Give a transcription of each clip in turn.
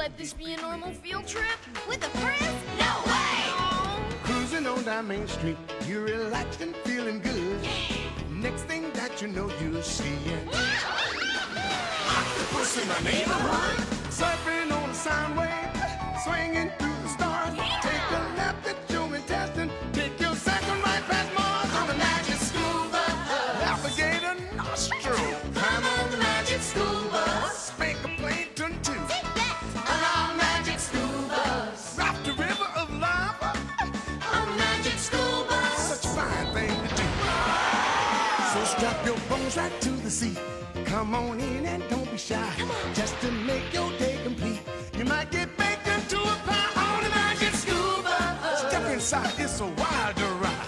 let this be a normal field trip? With a friend? No way! Cruising on down Main Street, you're relaxed and feeling good. Next thing that you know, you're seeing octopus in the neighborhood. Surfing on a sound wave, swinging through the stars. Take a left at your intestine, take your second right past Mars on the magic school bus. Alligator nostril, climb on the magic school bus. Spank a plankton too. Take that! On our magic school bus. Raft the river of lava on the magic school bus. Such a fine thing to do. So strap your bones right to the seat. Come on in and don't be shy. Just to make your day complete. You might get baked into a pie on the magic school bus. Step inside, it's a wild ride.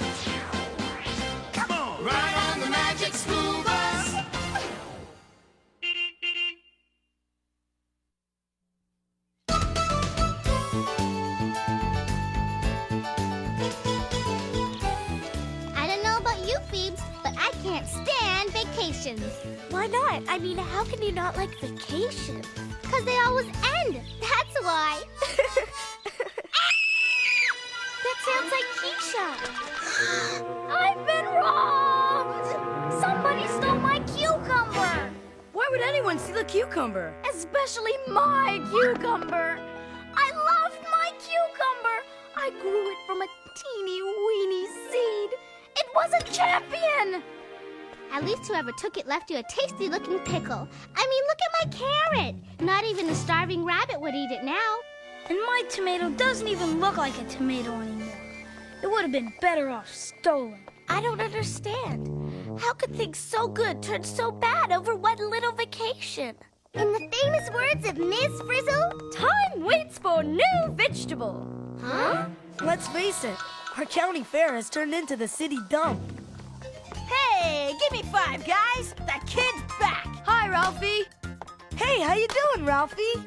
Come on, ride on the magic school bus. I don't know about you, Phoebes, but I can't stand vacations. Why not? I mean, how can you not like vacation? Because they always end. That's why. That sounds like Keisha. I've been robbed! Somebody stole my cucumber! Why would anyone steal a cucumber? Especially my cucumber! I loved my cucumber! I grew it from a teeny weeny seed. It was a champion! At least whoever took it left you a tasty-looking pickle. I mean, look at my carrot! Not even a starving rabbit would eat it now. And my tomato doesn't even look like a tomato anymore. It would have been better off stolen. I don't understand. How could things so good turn so bad over one little vacation? In the famous words of Ms. Frizzle, Time waits for new vegetable. huh? Let's face it, our county fair has turned into the city dump. Hey, give me 5, guys. That kid's back. Hi, Ralphie. Hey, how you doing, Ralphie?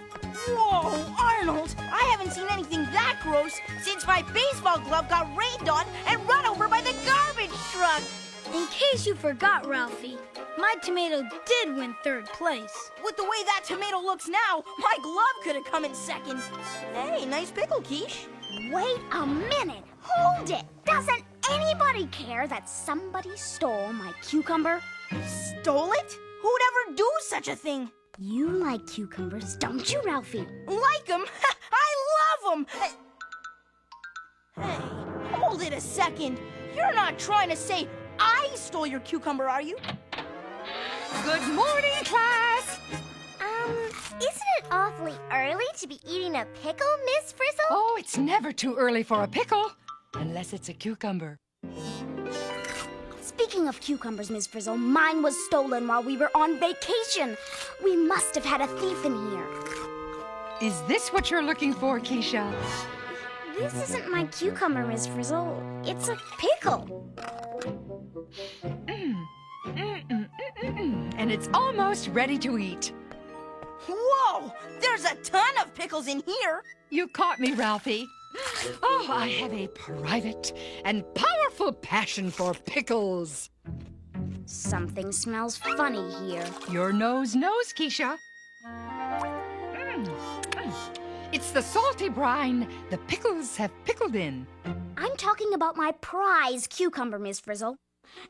Whoa, Arnold. I haven't seen anything that gross since my baseball glove got rained on and run over by the garbage truck. In case you forgot, Ralphie, my tomato did win 3rd place. With the way that tomato looks now, my glove could have come in second. Hey, nice pickle, Quiche. Wait a minute. Hold it. Doesn't anybody care that somebody stole my cucumber? Stole it? Who'd ever do such a thing? You like cucumbers, don't you, Ralphie? Like them? I love them! Hey, hold it a second. You're not trying to say I stole your cucumber, are you? Good morning, class. Isn't it awfully early to be eating a pickle, Miss Frizzle? Oh, it's never too early for a pickle, unless it's a cucumber. Speaking of cucumbers, Miss Frizzle, mine was stolen while we were on vacation. We must have had a thief in here. Is this what you're looking for, Keisha? This isn't my cucumber, Miss Frizzle. It's a pickle. And it's almost ready to eat. Whoa! There's a ton of pickles in here. You caught me, Ralphie. Oh, I have a private and powerful passion for pickles. Something smells funny here. Your nose knows, Keisha. It's the salty brine the pickles have pickled in. I'm talking about my prize cucumber, Miss Frizzle.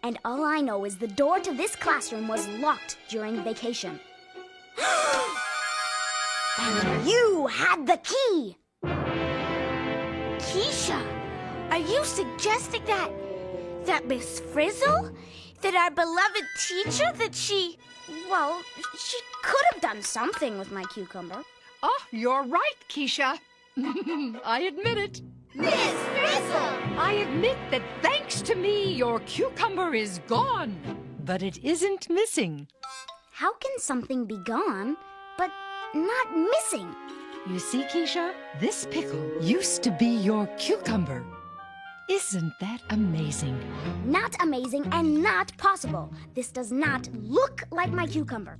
And all I know is the door to this classroom was locked during vacation. And you had the key! Keisha, are you suggesting that Miss Frizzle, that our beloved teacher, that she could have done something with my cucumber. Oh, you're right, Keisha. I admit it. Miss Frizzle! I admit that thanks to me, your cucumber is gone. But it isn't missing. How can something be gone, but not missing? You see, Keisha, this pickle used to be your cucumber. Isn't that amazing? Not amazing and not possible. This does not look like my cucumber.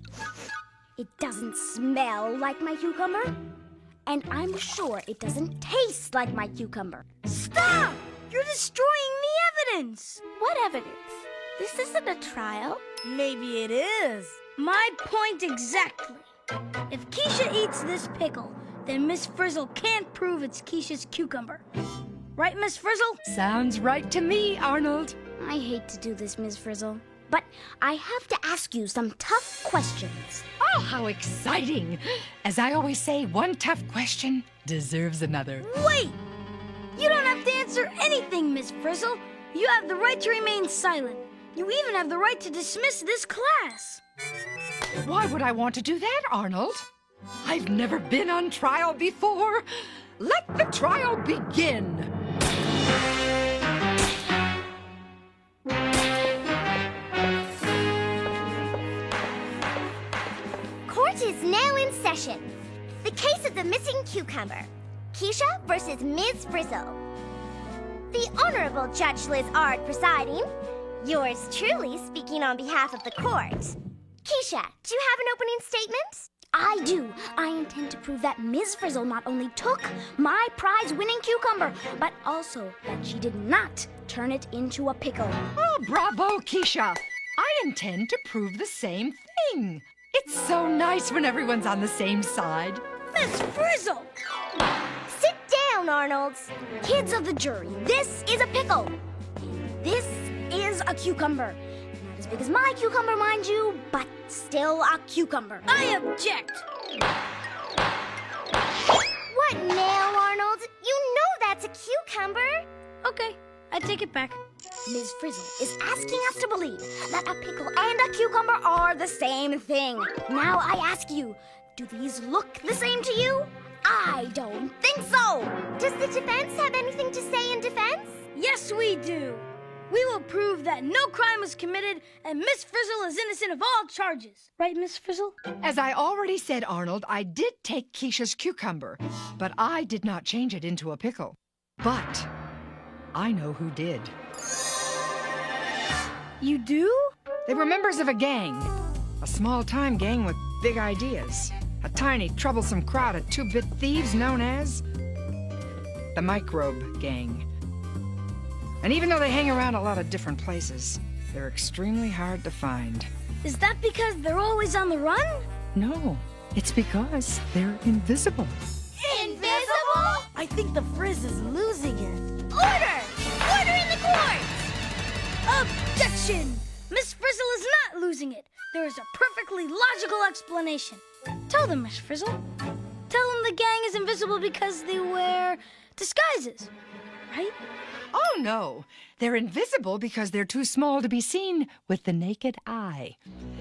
It doesn't smell like my cucumber. And I'm sure it doesn't taste like my cucumber. Stop! You're destroying the evidence. What evidence? This isn't a trial. Maybe it is. My point exactly. If Keisha eats this pickle, then Miss Frizzle can't prove it's Keisha's cucumber. Right, Miss Frizzle? Sounds right to me, Arnold. I hate to do this, Miss Frizzle, but I have to ask you some tough questions. Oh, how exciting! As I always say, one tough question deserves another. Wait! You don't have to answer anything, Miss Frizzle. You have the right to remain silent. You even have the right to dismiss this class. Why would I want to do that, Arnold? I've never been on trial before. Let the trial begin. Court is now in session. The case of the missing cucumber. Keisha versus Ms. Frizzle. The Honorable Judge Liz Ard presiding. Yours truly speaking on behalf of the court. Keisha, do you have an opening statement? I do. I intend to prove that Ms. Frizzle not only took my prize-winning cucumber, but also that she did not turn it into a pickle. Oh, bravo, Keisha. I intend to prove the same thing. It's so nice when everyone's on the same side. Miss Frizzle! Sit down, Arnold. Kids of the jury, this is a pickle. This is a cucumber. Not as big as my cucumber, mind you, but still a cucumber. I object. What now, Arnold? You know that's a cucumber. Okay, I take it back. Ms. Frizzle is asking us to believe that a pickle and a cucumber are the same thing. Now I ask you, do these look the same to you? I don't think so. Does the defense have anything to say in defense? Yes, we do. We will prove that no crime was committed and Miss Frizzle is innocent of all charges. Right, Miss Frizzle? As I already said, Arnold, I did take Keisha's cucumber, but I did not change it into a pickle. But I know who did. You do? They were members of a gang. A small-time gang with big ideas. A tiny, troublesome crowd of two-bit thieves known as the Microbe Gang. And even though they hang around a lot of different places, they're extremely hard to find. Is that because they're always on the run? No, it's because they're invisible. Invisible? I think the Frizz is losing it. Order! Order in the court! Objection! Miss Frizzle is not losing it. There is a perfectly logical explanation. Tell them, Miss Frizzle. Tell them the gang is invisible because they wear disguises, right? Oh, no. They're invisible because they're too small to be seen with the naked eye.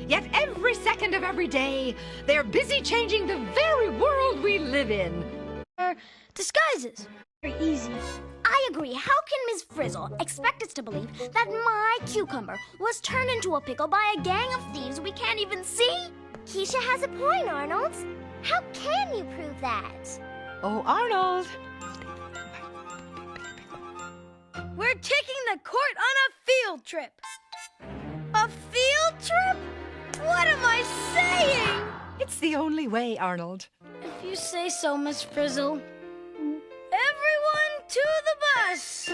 Yet every second of every day, they're busy changing the very world we live in. Disguises. Very easy. I agree. How can Ms. Frizzle expect us to believe that my cucumber was turned into a pickle by a gang of thieves we can't even see? Keisha has a point, Arnold. How can you prove that? Oh, Arnold. We're taking the court on a field trip. A field trip? What am I saying? It's the only way, Arnold. If you say so, Miss Frizzle. Everyone to the bus!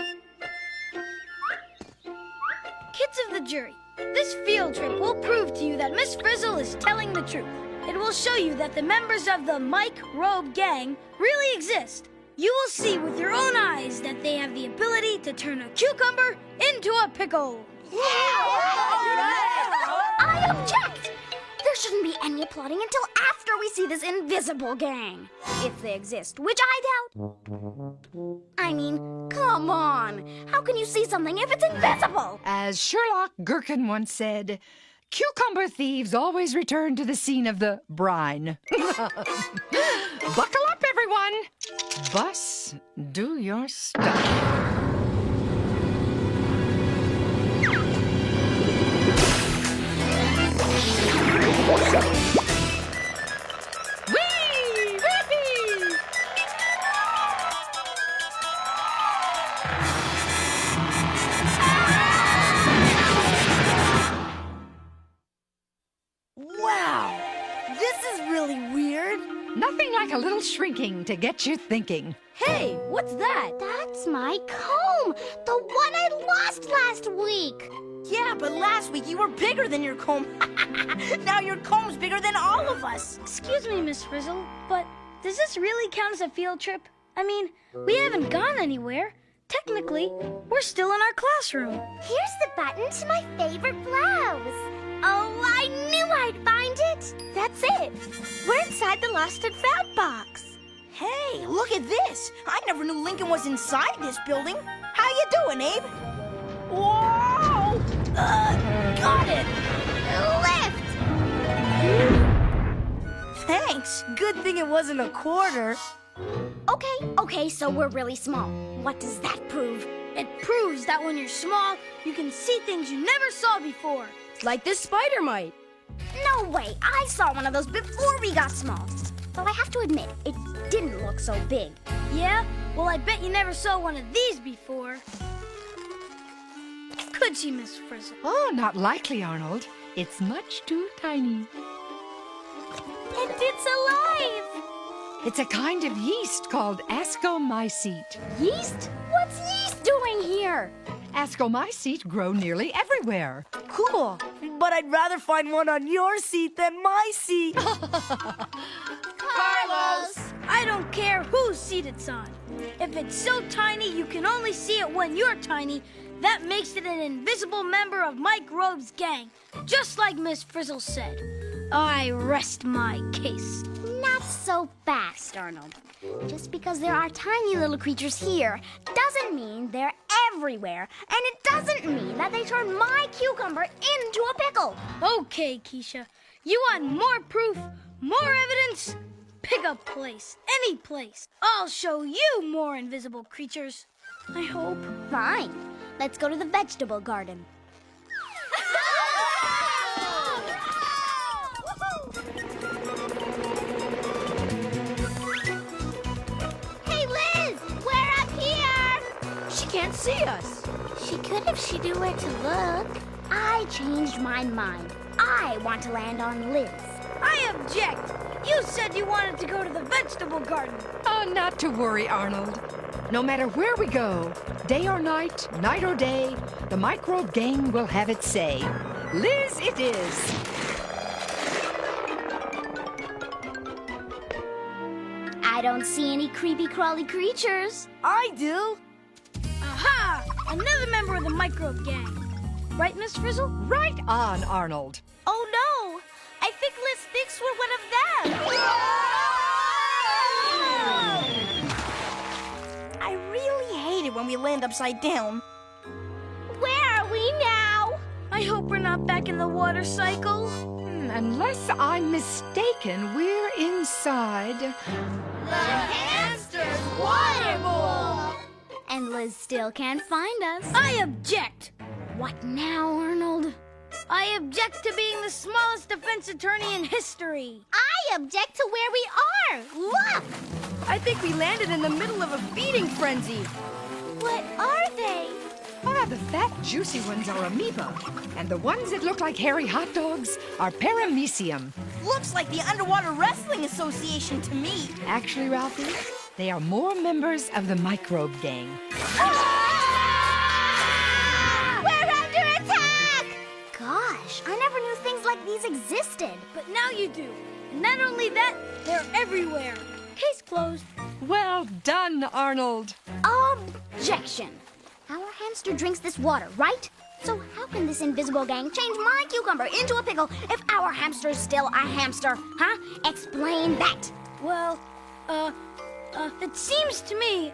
Kids of the jury, this field trip will prove to you that Miss Frizzle is telling the truth. It will show you that the members of the Microbe Gang really exist. You will see with your own eyes that they have the ability to turn a cucumber into a pickle. I object! There shouldn't be any applauding until after we see this invisible gang. If they exist, which I doubt. I mean, come on. How can you see something if it's invisible? As Sherlock Gherkin once said, cucumber thieves always return to the scene of the brine. Buckle up, everyone. Bus, do your stuff. Whee! Rippy! Wow! This is really weird. Nothing like a little shrinking to get you thinking. Hey, what's that? That's my comb! The one I lost last week! Yeah, but last week you were bigger than your comb. Now your comb's bigger than all of us. Excuse me, Miss Frizzle, but does this really count as a field trip? I mean, we haven't gone anywhere. Technically, we're still in our classroom. Here's the button to my favorite blouse. Oh, I knew I'd find it. That's it. We're inside the lost and found box. Hey, look at this. I never knew Lincoln was inside this building. How you doing, Abe? Whoa! Got it. Lift! Thanks. Good thing it wasn't a quarter. Okay, so we're really small. What does that prove? It proves that when you're small, you can see things you never saw before. Like this spider mite. No way, I saw one of those before we got small. Though I have to admit, it didn't look so big. Yeah? Well, I bet you never saw one of these before. Could she, Miss Frizzle? Oh, not likely, Arnold. It's much too tiny. And it's alive! It's a kind of yeast called ascomycete. Yeast? What's yeast doing here? Ascomycete grow nearly everywhere. Cool. But I'd rather find one on your seat than my seat. Carlos! I don't care whose seat it's on. If it's so tiny you can only see it when you're tiny, that makes it an invisible member of Microbe's gang. Just like Miss Frizzle said. I rest my case. Not so fast, Arnold. Just because there are tiny little creatures here doesn't mean they're everywhere. And it doesn't mean that they turn my cucumber into a pickle. Okay, Keisha. You want more proof, more evidence? Pick a place, any place. I'll show you more invisible creatures. I hope. Fine. Let's go to the vegetable garden. Hey, Liz! We're up here! She can't see us. She could if she knew where to look. I changed my mind. I want to land on Liz. I object. You said you wanted to go to the vegetable garden. Oh, not to worry, Arnold. No matter where we go, day or night or day, the Microbe Gang will have its say. Liz it is. I don't see any creepy crawly creatures. I do. Aha! Another member of the Microbe Gang. Right, Miss Frizzle? Right on, Arnold. Oh no! I think Liz thinks we're one of them. I really hate it when we land upside down. Where are we now? I hope we're not back in the water cycle. Unless I'm mistaken, we're inside. The hamster's water bowl. And Liz still can't find us. I object. What now, Arnold? I object to being the smallest defense attorney in history. I object to where we are. Look! I think we landed in the middle of a feeding frenzy. What are they? Ah, the fat, juicy ones are amoeba. And the ones that look like hairy hot dogs are paramecium. Looks like the Underwater Wrestling Association to me. Actually, Ralphie, they are more members of the Microbe Gang. We're under attack! Gosh, I never knew things like these existed. But now you do. And not only that, they're everywhere. Case closed. Well done, Arnold. Objection. Our hamster drinks this water, right? So how can this invisible gang change my cucumber into a pickle if our hamster's still a hamster? Huh? Explain that. Well, it seems to me,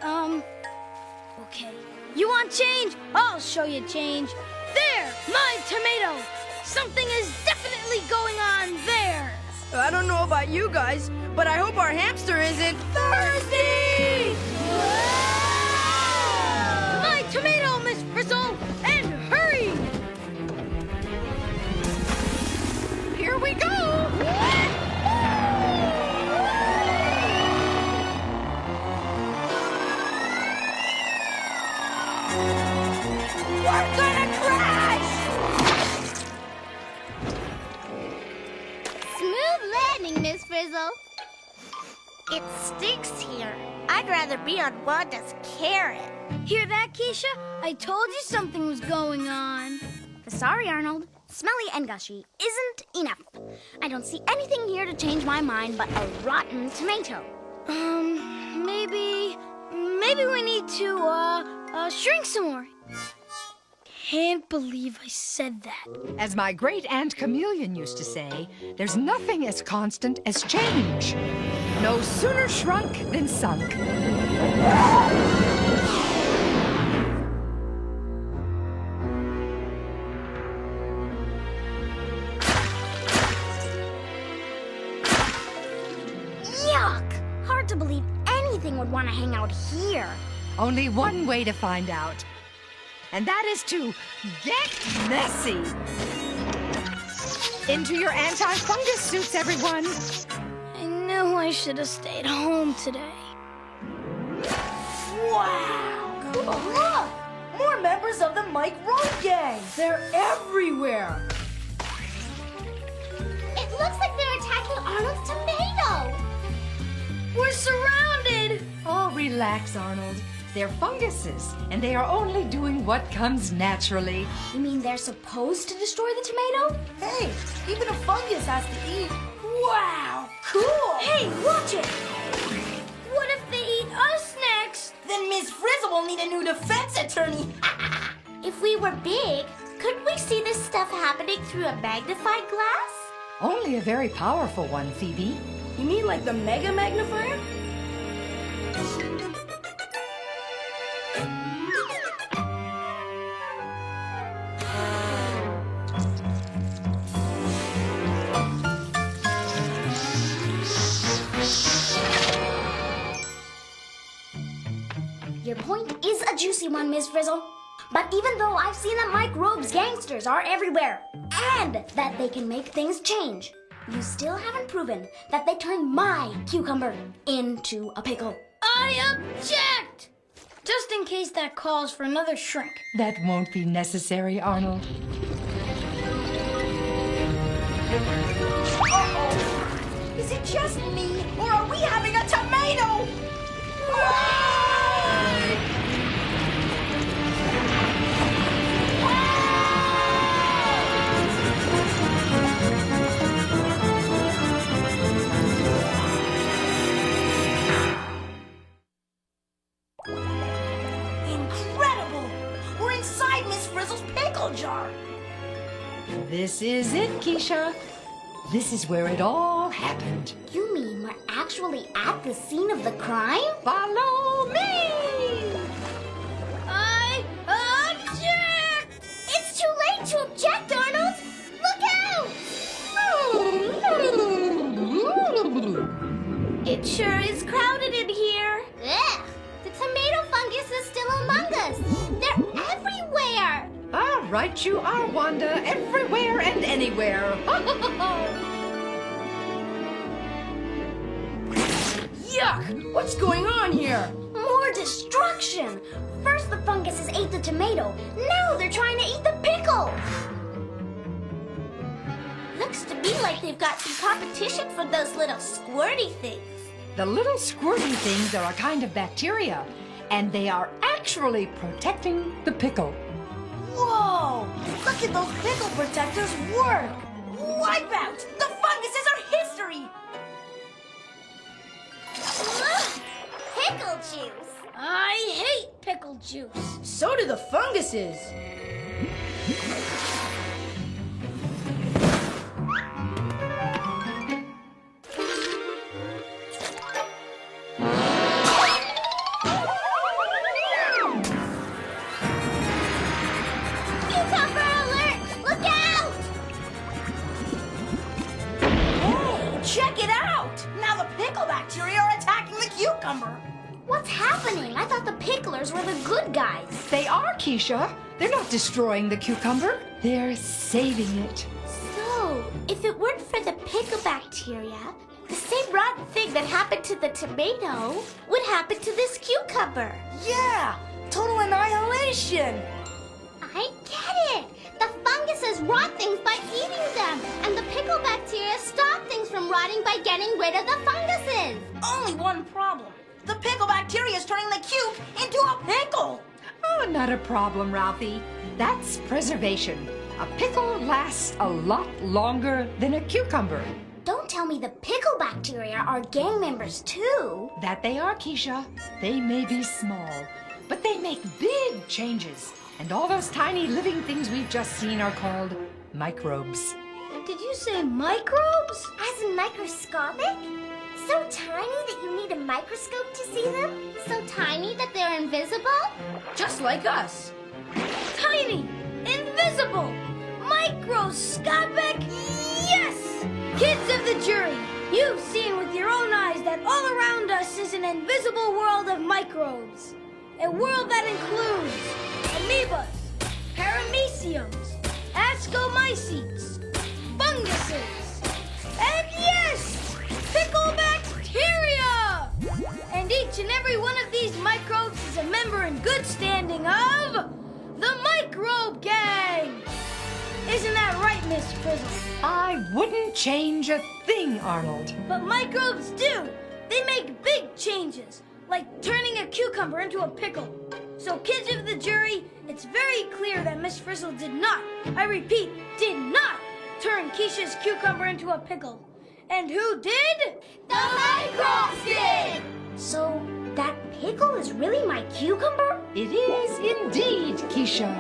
okay. You want change? I'll show you change. There, my tomato. Something is definitely going on there. I don't know about you guys, but I hope our hamster isn't thirsty! My tomato, Miss Frizzle, and hurry! Here we go. We're gonna crash! Smooth landing, Miss Frizzle. It stinks here. I'd rather be on Wanda's carrot. Hear that, Keisha? I told you something was going on. Sorry, Arnold. Smelly and gushy isn't enough. I don't see anything here to change my mind but a rotten tomato. Maybe we need to, shrink some more. Can't believe I said that. As my great aunt Chameleon used to say, there's nothing as constant as change. No sooner shrunk than sunk. Yuck! Hard to believe anything would want to hang out here. Only one way to find out. And that is to get messy. Into your anti-fungus suits, everyone. I knew I should have stayed home today. Wow! Cool. Look! More members of the Mike Road Gang! They're everywhere! It looks like they're attacking Arnold's tomato. We're surrounded! Oh, relax, Arnold. They're funguses, and they are only doing what comes naturally. You mean they're supposed to destroy the tomato? Hey, even a fungus has to eat. Wow! Cool! Hey, watch it! What if they eat us next? Then Miss Frizzle will need a new defense attorney. If we were big, couldn't we see this stuff happening through a magnified glass? Only a very powerful one, Phoebe. You mean like the mega magnifier? Your point is a juicy one, Miss Frizzle. But even though I've seen that Mike Robe's gangsters are everywhere, and that they can make things change, you still haven't proven that they turned my cucumber into a pickle. I object! Just in case that calls for another shrink. That won't be necessary, Arnold. Uh-oh. Is it just me, or are we having a tomato? Incredible! We're inside Miss Frizzle's pickle jar. This is it, Keisha. This is where it all happened. You mean we're actually at the scene of the crime? Follow me! I object! It's too late to object, Arnold! Look out! It sure is crowded in here. Ugh! The tomato fungus is still among us. They're everywhere. All right, you are, Wanda. Everywhere and anywhere. Yuck! What's going on here? More destruction. First the funguses ate the tomato. Now they're trying to eat the pickle. Looks to me like they've got some competition for those little squirty things. The little squirty things are a kind of bacteria, and they are actually protecting the pickle. Whoa! Look at those pickle protectors work! Wipeout! The funguses are history! Ugh, pickle juice. I hate pickle juice. So do the funguses! Cucumber alert! Look out! Hey, check it out! Now the pickle bacteria are attacking the cucumber. What's happening? I thought the picklers were the good guys. They are, Keisha. They're not destroying the cucumber. They're saving it. So, if it weren't for the pickle bacteria, the same rotten thing that happened to the tomato would happen to this cucumber. Yeah! Total annihilation! I get it! The funguses rot things by eating them, and the pickle bacteria stop things from rotting by getting rid of the funguses. Only one problem. The pickle bacteria is turning the cube into a pickle. Oh, not a problem, Ralphie. That's preservation. A pickle lasts a lot longer than a cucumber. Don't tell me the pickle bacteria are gang members too. That they are, Keisha. They may be small, but they make big changes. And all those tiny living things we've just seen are called microbes. Did you say microbes? As in microscopic? So tiny that you need a microscope to see them? So tiny that they're invisible? Just like us. Tiny, invisible, microscopic. Yes! Kids of the jury, you've seen with your own eyes that all around us is an invisible world of microbes. A world that includes amoebas, parameciums, ascomycetes, funguses, and yes, pickle bacteria! And each and every one of these microbes is a member in good standing of the Microbe Gang! Isn't that right, Miss Frizzle? I wouldn't change a thing, Arnold. But microbes do! They make big changes, like turning a cucumber into a pickle. So, kids of the jury, it's very clear that Miss Frizzle did not, I repeat, did not turn Keisha's cucumber into a pickle. And who did? The microbes did! So, that pickle is really my cucumber? It is indeed, Keisha.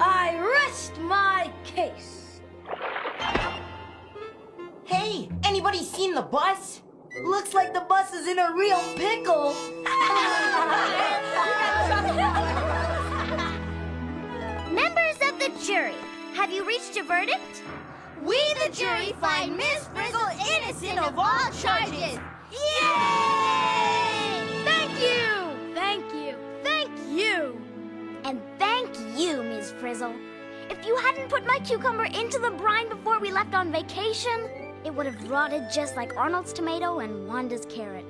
I rest my case. Hey, anybody seen the bus? Looks like the bus is in a real pickle. Members of the jury, have you reached a verdict? We, the jury, find Miss Frizzle innocent of all charges. Yay! Thank you! Thank you! Thank you! And thank you, Miss Frizzle. If you hadn't put my cucumber into the brine before we left on vacation, it would have rotted just like Arnold's tomato and Wanda's carrot.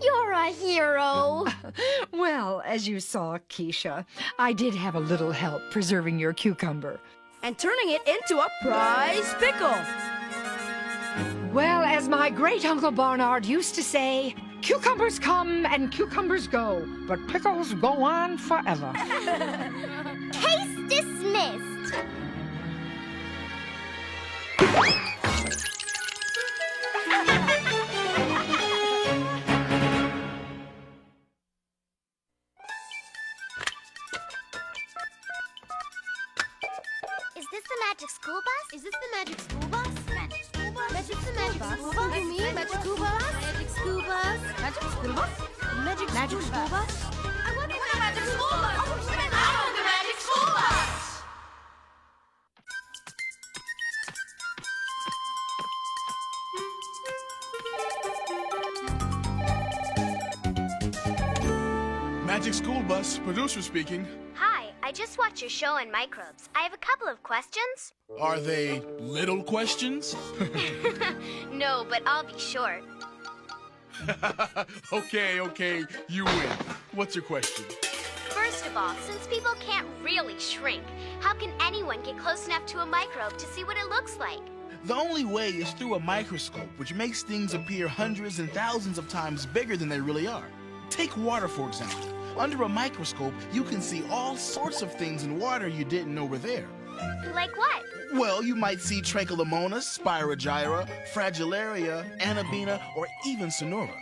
You're a hero. Well, as you saw, Keisha, I did have a little help preserving your cucumber. And turning it into a prize pickle. Well, as my great-uncle Barnard used to say, cucumbers come and cucumbers go, but pickles go on forever. Case dismissed. Is this the magic school bus? Is this the magic school bus? Magic school bus? Magic the magic school bus? You mean magic school bus? Magic school bus? Magic school bus? Magic school bus? I wonder what the magic school bus? Oh, the magic school bus! Magic School Bus, producer speaking. Hi, I just watched your show on microbes. I have a couple of questions. Are they little questions? No, but I'll be short. Okay, you win. What's your question? First of all, since people can't really shrink, how can anyone get close enough to a microbe to see what it looks like? The only way is through a microscope, which makes things appear hundreds and thousands of times bigger than they really are. Take water, for example. Under a microscope, you can see all sorts of things in water you didn't know were there. Like what? Well, you might see Tricholomonas, Spirogyra, Fragillaria, Anabina, or even Sonora.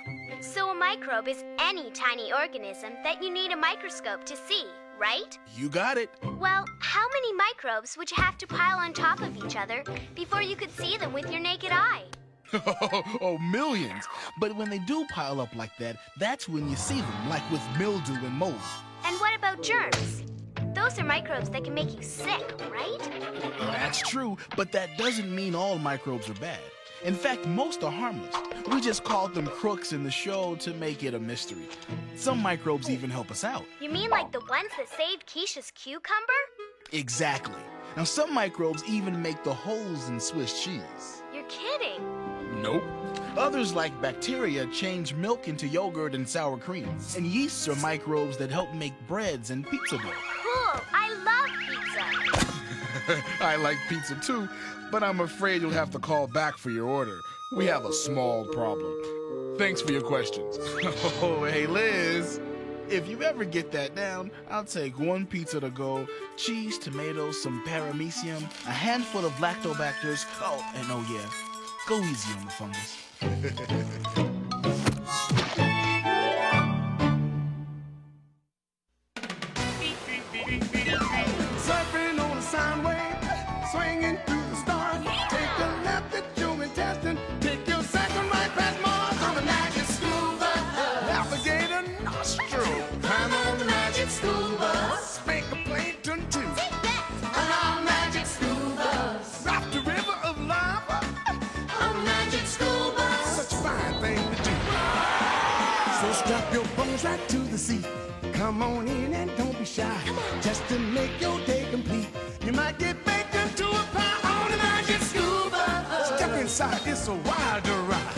So a microbe is any tiny organism that you need a microscope to see, right? You got it. Well, how many microbes would you have to pile on top of each other before you could see them with your naked eye? Oh, millions. But when they do pile up like that, that's when you see them, like with mildew and mold. And what about germs? Those are microbes that can make you sick, right? That's true, but that doesn't mean all microbes are bad. In fact, most are harmless. We just called them crooks in the show to make it a mystery. Some microbes even help us out. You mean like the ones that saved Keisha's cucumber? Exactly. Now, some microbes even make the holes in Swiss cheese. You're kidding. Nope. Others, like bacteria, change milk into yogurt and sour cream. And yeasts are microbes that help make breads and pizza dough. Cool. I love pizza. I like pizza too, but I'm afraid you'll have to call back for your order. We have a small problem. Thanks for your questions. Oh, hey, Liz. If you ever get that down, I'll take 1 pizza to go, cheese, tomatoes, some paramecium, a handful of lactobacters. Oh, and oh yeah, go easy on the fungus. Surfing on a sound wave, swinging through the stars. Take a left at your intestine, take your second right past Mars on the magic school bus. Navigate a nostril, climb on the magic school bus. Spank a plankton too. On our magic school bus. Raft a river of lava on the magic school bus. Such a fine thing to do. So strap your bones right to the seat. Come on in and don't be shy. Just to make your day complete. You might get baked into a pie on the magic school bus. Step inside, it's a wilder ride.